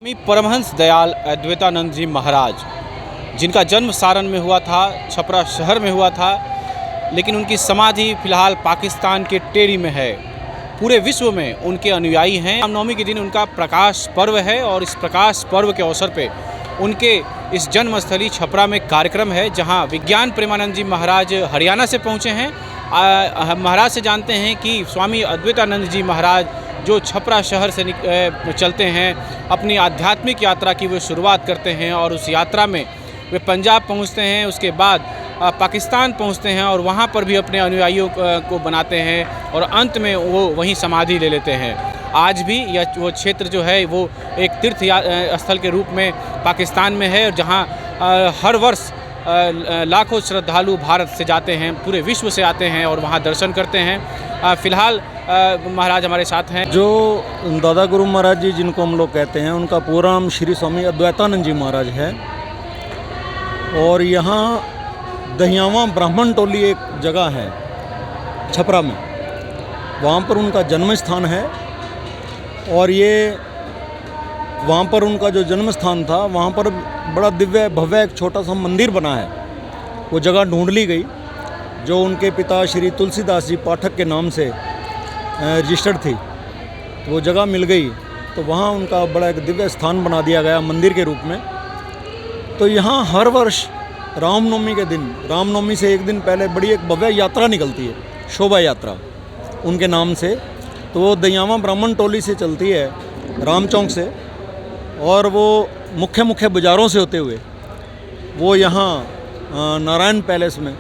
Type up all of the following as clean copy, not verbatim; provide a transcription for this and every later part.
स्वामी परमहंस दयाल अद्वैतानंद जी महाराज, जिनका जन्म सारण में हुआ था, छपरा शहर में हुआ था, लेकिन उनकी समाधि फ़िलहाल पाकिस्तान के टेरी में है। पूरे विश्व में उनके अनुयायी हैं। रामनवमी के दिन उनका प्रकाश पर्व है और इस प्रकाश पर्व के अवसर पे उनके इस जन्मस्थली छपरा में कार्यक्रम है, जहां विज्ञान प्रेमानंद जी महाराज हरियाणा से पहुंचे हैं। महाराज से जानते हैं कि स्वामी अद्वैतानंद जी महाराज जो छपरा शहर से चलते हैं, अपनी आध्यात्मिक यात्रा की वो शुरुआत करते हैं और उस यात्रा में वे पंजाब पहुंचते हैं, उसके बाद पाकिस्तान पहुंचते हैं और वहां पर भी अपने अनुयायियों को बनाते हैं और अंत में वो वहीं समाधि ले लेते हैं। आज भी यह वो क्षेत्र जो है वो एक तीर्थ स्थल के रूप में पाकिस्तान में है, और जहां हर वर्ष लाखों श्रद्धालु भारत से जाते हैं, पूरे विश्व से आते हैं और वहां दर्शन करते हैं। फ़िलहाल महाराज हमारे साथ हैं। जो दादा गुरु महाराज जी जिनको हम लोग कहते हैं, उनका पूरा नाम श्री स्वामी अद्वैतानंद जी महाराज है। और यहाँ दहियावा ब्राह्मण टोली एक जगह है छपरा में, वहाँ पर उनका जन्म स्थान है। और ये वहाँ पर उनका जो जन्म स्थान था, वहाँ पर बड़ा दिव्य भव्य एक छोटा सा मंदिर बना है। वो जगह ढूंढ ली गई जो उनके पिता श्री तुलसीदास जी पाठक के नाम से रजिस्टर्ड थी, तो वो जगह मिल गई, तो वहाँ उनका बड़ा एक दिव्य स्थान बना दिया गया मंदिर के रूप में। तो यहाँ हर वर्ष रामनवमी के दिन, रामनवमी से एक दिन पहले बड़ी एक भव्य यात्रा निकलती है, शोभा यात्रा उनके नाम से। तो वो दहियावा ब्राह्मण टोली से चलती है, राम चौक से, और वो मुख्य बाज़ारों से होते हुए वो यहाँ नारायण पैलेस में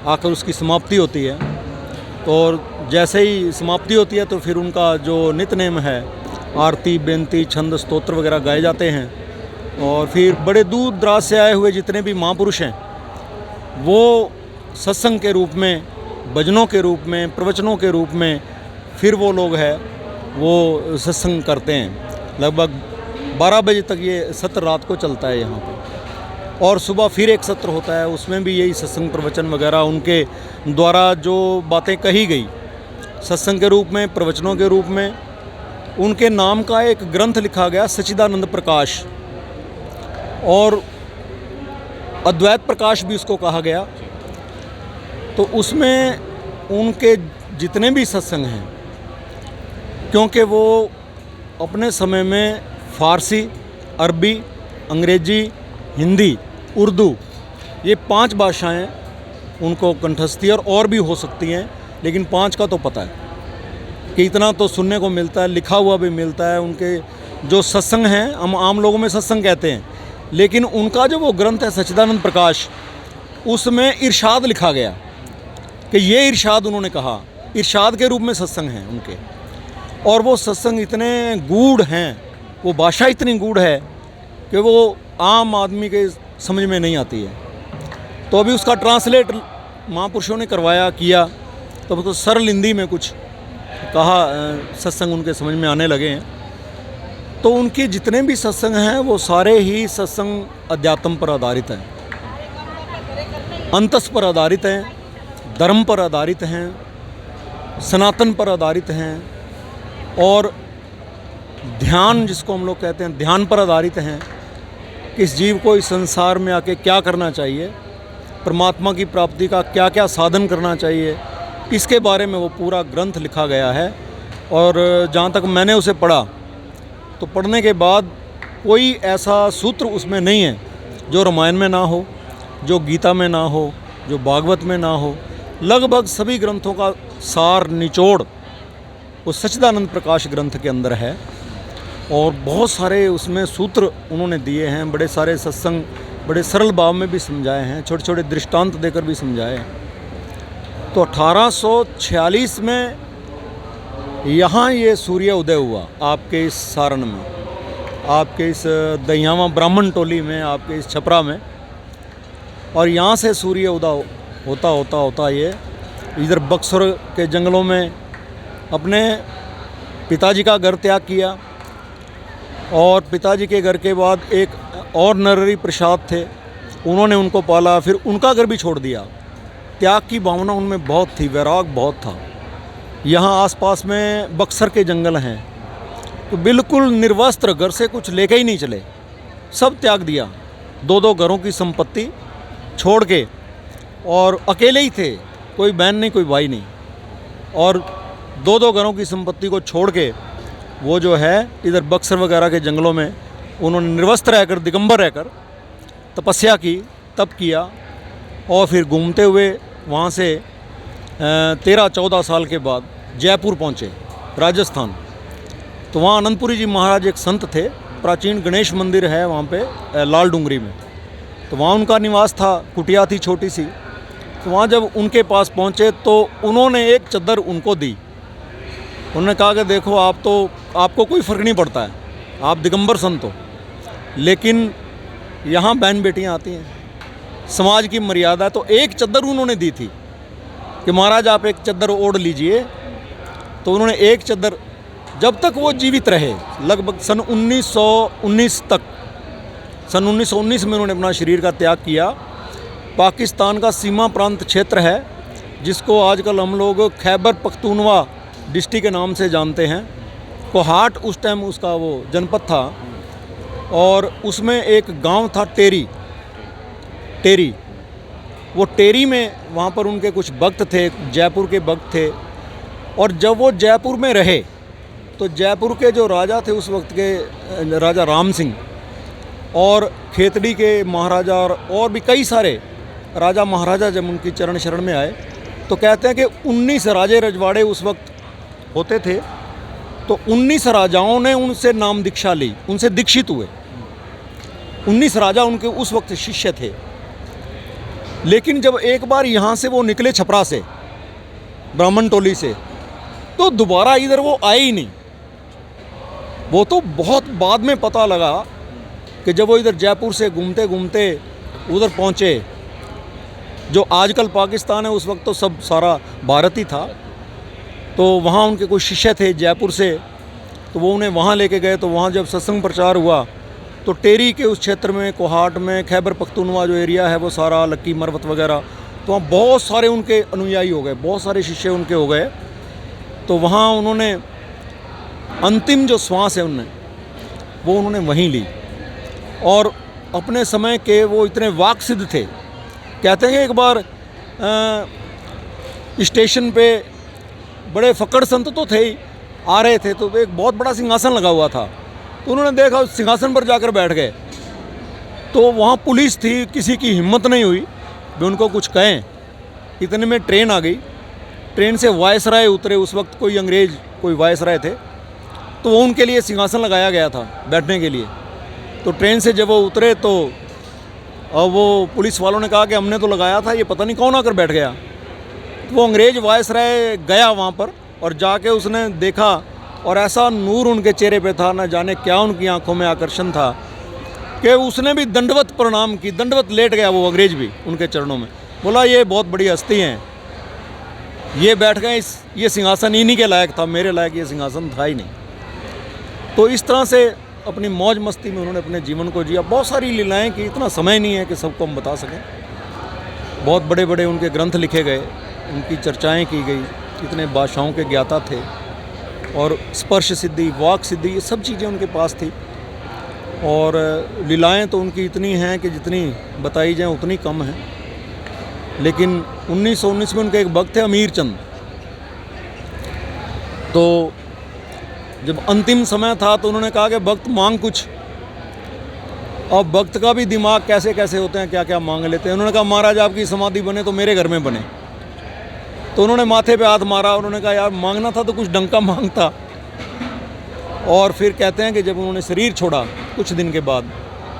आकर उसकी समाप्ति होती है। तो जैसे ही समाप्ति होती है तो फिर उनका जो नित्यनेम है, आरती बेनती छंद स्तोत्र वगैरह गाए जाते हैं। और फिर बड़े दूर दराज से आए हुए जितने भी महापुरुष हैं, वो सत्संग के रूप में, भजनों के रूप में, प्रवचनों के रूप में फिर वो लोग हैं वो सत्संग करते हैं। लगभग 12 बजे तक ये सत्र रात को चलता है यहाँ पे, और सुबह फिर एक सत्र होता है, उसमें भी यही सत्संग प्रवचन वगैरह उनके द्वारा जो बातें कही गई सत्संग के रूप में, प्रवचनों के रूप में। उनके नाम का एक ग्रंथ लिखा गया, सच्चिदानंद प्रकाश, और अद्वैत प्रकाश भी उसको कहा गया। तो उसमें उनके जितने भी सत्संग हैं, क्योंकि वो अपने समय में फ़ारसी, अरबी, अंग्रेजी, हिंदी, उर्दू, ये 5 भाषाएं उनको कंठस्थ थी, और भी हो सकती हैं, लेकिन 5 का तो पता है कि इतना तो सुनने को मिलता है, लिखा हुआ भी मिलता है। उनके जो सत्संग हैं, हम आम लोगों में सत्संग कहते हैं, लेकिन उनका जो वो ग्रंथ है सच्चिदानंद प्रकाश, उसमें इरशाद लिखा गया कि ये इरशाद उन्होंने कहा, इरशाद के रूप में सत्संग हैं उनके। और वो सत्संग इतने गूढ़ हैं, वो भाषा इतनी गूढ़ है कि वो आम आदमी के समझ में नहीं आती है। तो अभी उसका ट्रांसलेट महापुरुषों ने करवाया, किया, तो उसको सरल हिंदी में कुछ कहा, सत्संग उनके समझ में आने लगे हैं। तो उनके जितने भी सत्संग हैं वो सारे ही सत्संग अध्यात्म पर आधारित हैं, अंतस पर आधारित हैं, धर्म पर आधारित हैं, सनातन पर आधारित हैं, और ध्यान जिसको हम लोग कहते हैं, ध्यान पर आधारित हैं। किस जीव को इस संसार में आके क्या करना चाहिए, परमात्मा की प्राप्ति का क्या क्या साधन करना चाहिए, इसके बारे में वो पूरा ग्रंथ लिखा गया है। और जहाँ तक मैंने उसे पढ़ा, तो पढ़ने के बाद कोई ऐसा सूत्र उसमें नहीं है जो रामायण में ना हो, जो गीता में ना हो, जो भागवत में ना हो। लगभग सभी ग्रंथों का सार निचोड़ वो सच्चिदानंद प्रकाश ग्रंथ के अंदर है, और बहुत सारे उसमें सूत्र उन्होंने दिए हैं। बड़े सारे सत्संग बड़े सरल भाव में भी समझाए हैं, छोटे छोटे दृष्टांत देकर भी समझाए हैं। तो 1846 में यहाँ ये सूर्य उदय हुआ आपके इस सारण में, आपके इस दहियावा ब्राह्मण टोली में, आपके इस छपरा में। और यहाँ से सूर्य उदय होता ये इधर बक्सर के जंगलों में अपने पिताजी का घर त्याग किया, और पिताजी के घर के बाद एक और नरहरि प्रसाद थे, उन्होंने उनको पाला, फिर उनका घर भी छोड़ दिया। त्याग की भावना उनमें बहुत थी, वैराग बहुत था। यहाँ आसपास में बक्सर के जंगल हैं, तो बिल्कुल निर्वस्त्र, घर से कुछ लेके ही नहीं चले, सब त्याग दिया। 2-2 घरों की संपत्ति छोड़ के, और अकेले ही थे, कोई बहन नहीं, कोई भाई नहीं, और 2-2 घरों की संपत्ति को छोड़ के वो जो है इधर बक्सर वगैरह के जंगलों में उन्होंने निर्वस्त्र रहकर, दिगंबर रहकर तपस्या की, तप किया, और फिर घूमते हुए वहाँ से 13-14 साल के बाद जयपुर पहुँचे, राजस्थान। तो वहाँ आनंदपुरी जी महाराज एक संत थे, प्राचीन गणेश मंदिर है वहाँ पे लाल डूंगरी में, तो वहाँ उनका निवास था, कुटिया थी छोटी सी। तो वहाँ जब उनके पास पहुँचे तो उन्होंने एक चद्दर उनको दी। उन्होंने कहा कि देखो, आपको कोई फ़र्क नहीं पड़ता है, आप दिगंबर संत हो, लेकिन यहाँ बहन बेटियाँ आती हैं, समाज की मर्यादा है। तो एक चद्दर उन्होंने दी थी कि महाराज आप एक चद्दर ओढ़ लीजिए। तो उन्होंने एक चद्दर, जब तक वो जीवित रहे, लगभग सन 1919 तक, सन 1919 में उन्होंने अपना शरीर का त्याग किया। पाकिस्तान का सीमा प्रांत क्षेत्र है, जिसको आजकल हम लोग खैबर पख्तूनवा डिस्ट्रिक्ट के नाम से जानते हैं। कोहाट उस टाइम उसका वो जनपद था, और उसमें एक गांव था टेरी। वो टेरी में, वहाँ पर उनके कुछ भक्त थे, जयपुर के भक्त थे। और जब वो जयपुर में रहे तो जयपुर के जो राजा थे उस वक्त के, राजा राम सिंह, और खेतड़ी के महाराजा, और भी कई सारे राजा महाराजा जब उनकी चरण शरण में आए, तो कहते हैं कि 19 राजे रजवाड़े उस वक्त होते थे। तो 19 राजाओं ने उनसे नाम दीक्षा ली, उनसे दीक्षित हुए। 19 राजा उनके उस वक्त शिष्य थे। लेकिन जब एक बार यहाँ से वो निकले, छपरा से, ब्राह्मण टोली से, तो दोबारा इधर वो आए ही नहीं। वो तो बहुत बाद में पता लगा कि जब वो इधर जयपुर से घूमते घूमते उधर पहुँचे, जो आजकल पाकिस्तान है, उस वक्त तो सब सारा भारत ही था। तो वहाँ उनके कुछ शिष्य थे जयपुर से, तो वो उन्हें वहाँ लेके गए। तो वहाँ जब सत्संग प्रचार हुआ, तो टेरी के उस क्षेत्र में, कोहाट में, खैबर पख्तूनवा जो एरिया है वो सारा, लक्की मरवत वगैरह, तो वहाँ बहुत सारे उनके अनुयायी हो गए, बहुत सारे शिष्य उनके हो गए। तो वहाँ उन्होंने अंतिम जो श्वास है वो उन्होंने वहीं ली। और अपने समय के वो इतने वाक्सिद्ध थे, कहते हैं कि एक बार स्टेशन पे बड़े फक्कड़ संत तो थे ही, आ रहे थे, तो एक बहुत बड़ा सिंहासन लगा हुआ था। तो उन्होंने देखा, उस सिंहासन पर जाकर बैठ गए। तो वहाँ पुलिस थी, किसी की हिम्मत नहीं हुई वे उनको कुछ कहें। इतने में ट्रेन आ गई, ट्रेन से वायसराय उतरे, उस वक्त कोई अंग्रेज, कोई वायसराय थे, तो वो उनके लिए सिंहासन लगाया गया था बैठने के लिए। तो ट्रेन से जब वो उतरे, तो अब वो पुलिस वालों ने कहा कि हमने तो लगाया था, ये पता नहीं कौन आकर बैठ गया। तो वो अंग्रेज वायसराय गया वहाँ पर, और जाके उसने देखा, और ऐसा नूर उनके चेहरे पे था, न जाने क्या उनकी आंखों में आकर्षण था, कि उसने भी दंडवत प्रणाम की, दंडवत लेट गया वो अंग्रेज भी उनके चरणों में। बोला ये बहुत बड़ी हस्ती हैं, ये बैठ गए, ये सिंहासन इन्हीं के लायक था, मेरे लायक ये सिंहासन था ही नहीं। तो इस तरह से अपनी मौज मस्ती में उन्होंने अपने जीवन को जिया। बहुत सारी लीलाएं की, इतना समय नहीं है कि सबको हम बता सकें। बहुत बड़े बड़े उनके ग्रंथ लिखे गए, उनकी चर्चाएं की गई, इतने भाषाओं के ज्ञाता थे, और स्पर्श सिद्धि, वाक सिद्धि, ये सब चीज़ें उनके पास थी। और लीलाएं तो उनकी इतनी हैं कि जितनी बताई जाएं उतनी कम है। लेकिन 1919 में उनके एक भक्त थे अमीर चंद। तो जब अंतिम समय था तो उन्होंने कहा कि भक्त मांग कुछ। अब भक्त का भी दिमाग कैसे कैसे होते हैं, क्या क्या मांग लेते हैं। उन्होंने कहा महाराज आपकी समाधि बने तो मेरे घर में बने। तो उन्होंने माथे पे हाथ मारा, उन्होंने कहा यार मांगना था तो कुछ ढंग का मांगता। और फिर कहते हैं कि जब उन्होंने शरीर छोड़ा कुछ दिन के बाद,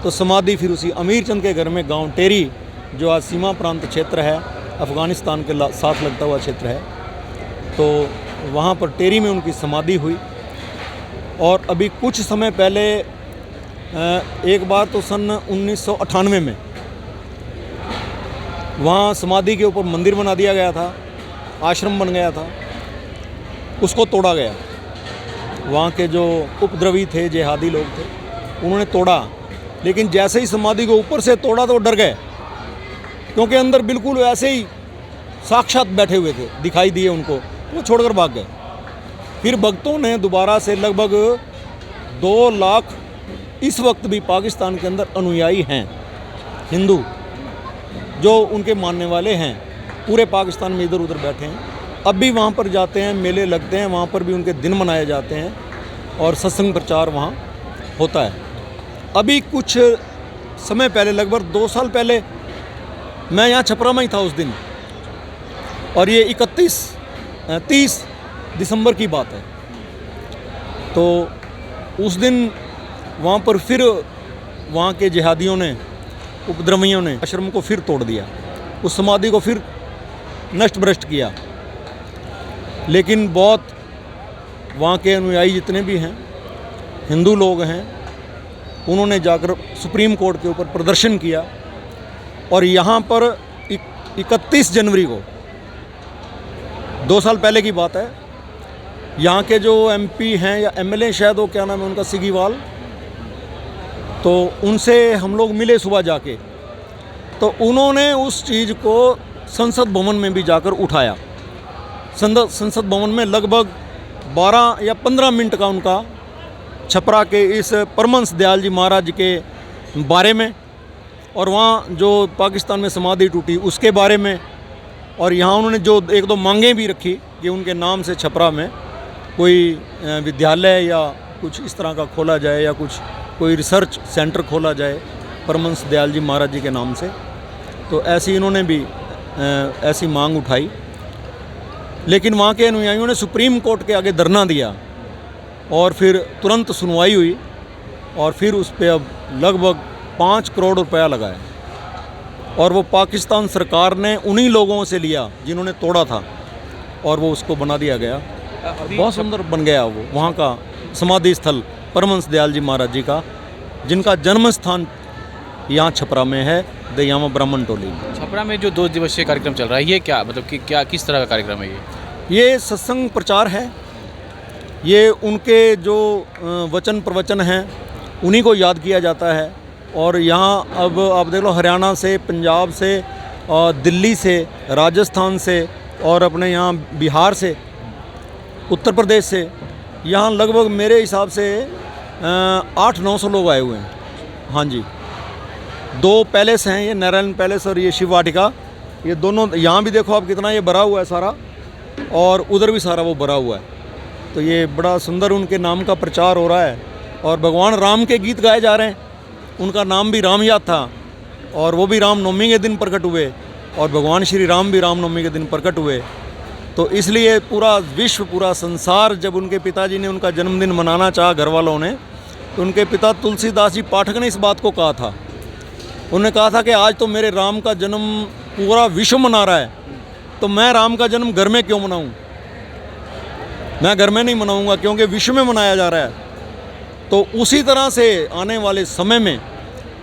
तो समाधि फिर उसी अमीर चंद के घर में, गांव टेरी, जो आज सीमा प्रांत क्षेत्र है, अफ़गानिस्तान के साथ लगता हुआ क्षेत्र है, तो वहाँ पर टेरी में उनकी समाधि हुई। और अभी कुछ समय पहले एक बार तो सन 1998 में वहाँ समाधि के ऊपर मंदिर बना दिया गया था, आश्रम बन गया था, उसको तोड़ा गया। वहाँ के जो उपद्रवी थे, जिहादी लोग थे, उन्होंने तोड़ा। लेकिन जैसे ही समाधि को ऊपर से तोड़ा तो डर गए, क्योंकि अंदर बिल्कुल ऐसे ही साक्षात बैठे हुए थे, दिखाई दिए उनको, वो छोड़कर भाग गए। फिर भक्तों ने दोबारा से लगभग 2 लाख इस वक्त भी पाकिस्तान के अंदर अनुयायी हैं, हिंदू जो उनके मानने वाले हैं, पूरे पाकिस्तान में इधर उधर बैठे हैं। अब भी वहाँ पर जाते हैं, मेले लगते हैं, वहाँ पर भी उनके दिन मनाए जाते हैं और सत्संग प्रचार वहाँ होता है। अभी कुछ समय पहले, लगभग 2 साल पहले, मैं यहाँ छपरा में ही था उस दिन, और ये 30 दिसंबर की बात है। तो उस दिन वहाँ पर फिर वहाँ के जिहादियों ने, उपद्रवियों ने आश्रम को फिर तोड़ दिया, उस समाधि को फिर नष्ट भ्रष्ट किया। लेकिन बहुत वहाँ के अनुयायी जितने भी हैं, हिंदू लोग हैं, उन्होंने जाकर सुप्रीम कोर्ट के ऊपर प्रदर्शन किया और यहाँ पर 31 जनवरी को, 2 साल पहले की बात है, यहाँ के जो MP हैं या MLA शायद, वो क्या नाम है उनका, सीगीवाल, तो उनसे हम लोग मिले सुबह जाके। तो उन्होंने उस चीज़ को संसद भवन में भी जाकर उठाया। संसद भवन में लगभग 12 या 15 मिनट का उनका छपरा के इस परमहंस दयाल जी महाराज के बारे में, और वहाँ जो पाकिस्तान में समाधि टूटी उसके बारे में, और यहाँ उन्होंने जो 1-2 मांगें भी रखी कि उनके नाम से छपरा में कोई विद्यालय या कुछ इस तरह का खोला जाए, या कोई रिसर्च सेंटर खोला जाए परमहंस दयाल जी महाराज जी के नाम से। तो ऐसी इन्होंने भी ऐसी मांग उठाई, लेकिन वहाँ के अनुयायियों ने सुप्रीम कोर्ट के आगे धरना दिया और फिर तुरंत सुनवाई हुई, और फिर उस पर अब लगभग 5 करोड़ रुपया लगाया, और वो पाकिस्तान सरकार ने उन्हीं लोगों से लिया जिन्होंने तोड़ा था, और वो उसको बना दिया गया। बहुत सुंदर बन गया वो वहाँ का समाधि स्थल परमहंस दयाल जी महाराज जी का, जिनका जन्म स्थान यहाँ छपरा में है, दयामा ब्राह्मण टोली। छपरा में जो 2 दिवसीय कार्यक्रम चल रहा है, ये क्या मतलब कि क्या किस तरह का कार्यक्रम है ये सत्संग प्रचार है। ये उनके जो वचन प्रवचन हैं उन्हीं को याद किया जाता है। और यहाँ अब आप देख लो, हरियाणा से, पंजाब से, दिल्ली से, राजस्थान से, और अपने यहाँ बिहार से, उत्तर प्रदेश से, यहाँ लगभग मेरे हिसाब से 800-900 लोग आए हुए हैं। हाँ जी, 2 पैलेस हैं, ये नारायण पैलेस और ये शिव वाटिका, ये दोनों। यहाँ भी देखो आप कितना ये भरा हुआ है सारा, और उधर भी सारा वो भरा हुआ है। तो ये बड़ा सुंदर उनके नाम का प्रचार हो रहा है, और भगवान राम के गीत गाए जा रहे हैं। उनका नाम भी राम याद था, और वो भी रामनवमी के दिन प्रकट हुए, और भगवान श्री राम भी रामनवमी के दिन प्रकट हुए। तो इसलिए पूरा विश्व, पूरा संसार, जब उनके पिताजी ने उनका जन्मदिन मनाना चाहा घर वालों ने, तो उनके पिता तुलसीदास जी पाठक ने इस बात को कहा था। उन्होंने कहा था कि आज तो मेरे राम का जन्म पूरा विश्व मना रहा है, तो मैं राम का जन्म घर में क्यों मनाऊं? मैं घर में नहीं मनाऊंगा, क्योंकि विश्व में मनाया जा रहा है। तो उसी तरह से आने वाले समय में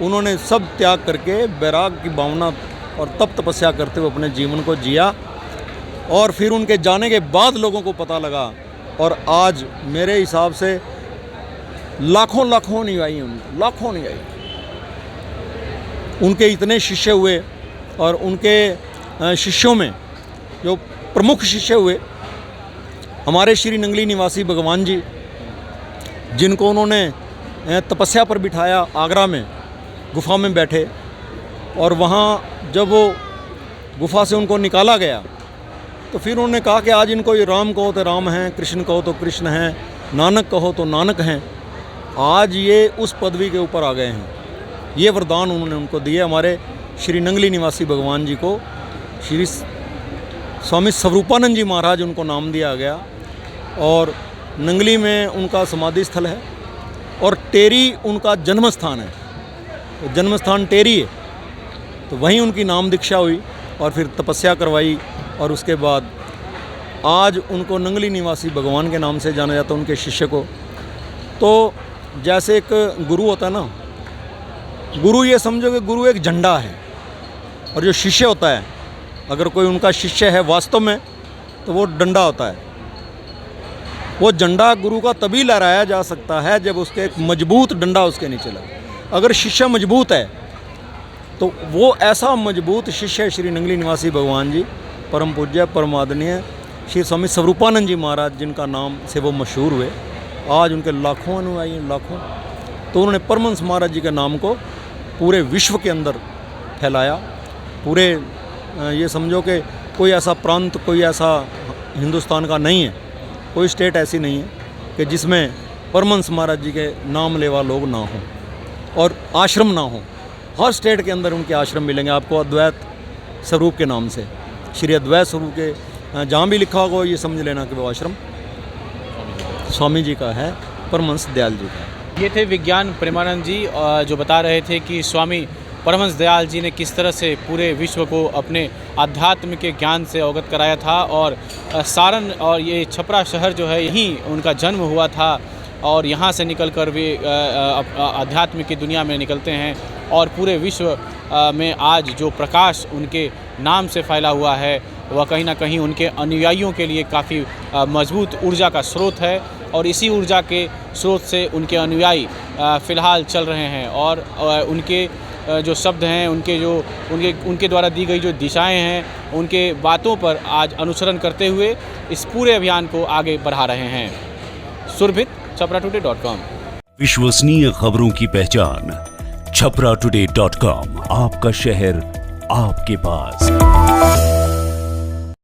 उन्होंने सब त्याग करके बैराग की भावना और तप तपस्या करते हुए अपने जीवन को जिया, और फिर उनके जाने के बाद लोगों को पता लगा, और आज मेरे हिसाब से लाखों नहीं आई, लाखों नहीं आई। उनके इतने शिष्य हुए, और उनके शिष्यों में जो प्रमुख शिष्य हुए, हमारे श्री नंगली निवासी भगवान जी, जिनको उन्होंने तपस्या पर बिठाया आगरा में, गुफा में बैठे, और वहाँ जब वो गुफा से उनको निकाला गया, तो फिर उन्होंने कहा कि आज इनको ये राम कहो तो राम हैं, कृष्ण कहो तो कृष्ण हैं, नानक कहो तो नानक हैं। आज ये उस पदवी के ऊपर आ गए हैं। ये वरदान उन्होंने उनको दिए, हमारे श्री नंगली निवासी भगवान जी को श्री स्वामी स्वरूपानंद जी महाराज उनको नाम दिया गया, और नंगली में उनका समाधि स्थल है, और टेरी उनका जन्म स्थान है। तो जन्म स्थान टेरी है, तो वहीं उनकी नाम दीक्षा हुई, और फिर तपस्या करवाई, और उसके बाद आज उनको नंगली निवासी भगवान के नाम से जाना जाता है, उनके शिष्य को। तो जैसे एक गुरु होता है ना, गुरु ये समझो कि गुरु एक झंडा है, और जो शिष्य होता है, अगर कोई उनका शिष्य है वास्तव में, तो वो डंडा होता है। वो झंडा गुरु का तभी लहराया जा सकता है जब उसके एक मजबूत डंडा उसके नीचे लगे। अगर शिष्य मजबूत है, तो वो ऐसा मजबूत शिष्य श्री नंगली निवासी भगवान जी, परम पूज्य परम आदरणीय श्री स्वामी स्वरूपानंद जी महाराज, जिनका नाम से वो मशहूर हुए, आज उनके लाखों अनुयायी हैं, लाखों। तो उन्होंने परमहंस महाराज जी के नाम को पूरे विश्व के अंदर फैलाया। पूरे ये समझो कि कोई ऐसा प्रांत, कोई ऐसा हिंदुस्तान का नहीं है, कोई स्टेट ऐसी नहीं है कि जिसमें परमहंस महाराज जी के नाम लेवा लोग ना हों और आश्रम ना हों। हर स्टेट के अंदर उनके आश्रम मिलेंगे आपको अद्वैत स्वरूप के नाम से। श्री अद्वैत स्वरूप के जहाँ भी लिखा होगा ये समझ लेना कि वो आश्रम स्वामी जी का है, परमहंस दयाल जी का। ये थे विज्ञान प्रेमानंद जी, जो बता रहे थे कि स्वामी परमहंस दयाल जी ने किस तरह से पूरे विश्व को अपने अध्यात्म के ज्ञान से अवगत कराया था। और सारण और ये छपरा शहर जो है, यहीं उनका जन्म हुआ था और यहाँ से निकलकर वे अध्यात्म की दुनिया में निकलते हैं। और पूरे विश्व में आज जो प्रकाश उनके नाम से फैला हुआ है वह कहीं ना कहीं उनके अनुयायियों के लिए काफ़ी मजबूत ऊर्जा का स्रोत है। और इसी ऊर्जा के स्रोत से उनके अनुयायी फ़िलहाल चल रहे हैं। और उनके जो शब्द हैं, उनके द्वारा दी गई जो दिशाएं हैं, उनके बातों पर आज अनुसरण करते हुए इस पूरे अभियान को आगे बढ़ा रहे हैं। सुरभित, छपराटुडे.com। विश्वसनीय खबरों की पहचान छपराटुडे.com। आपका शहर आपके पास।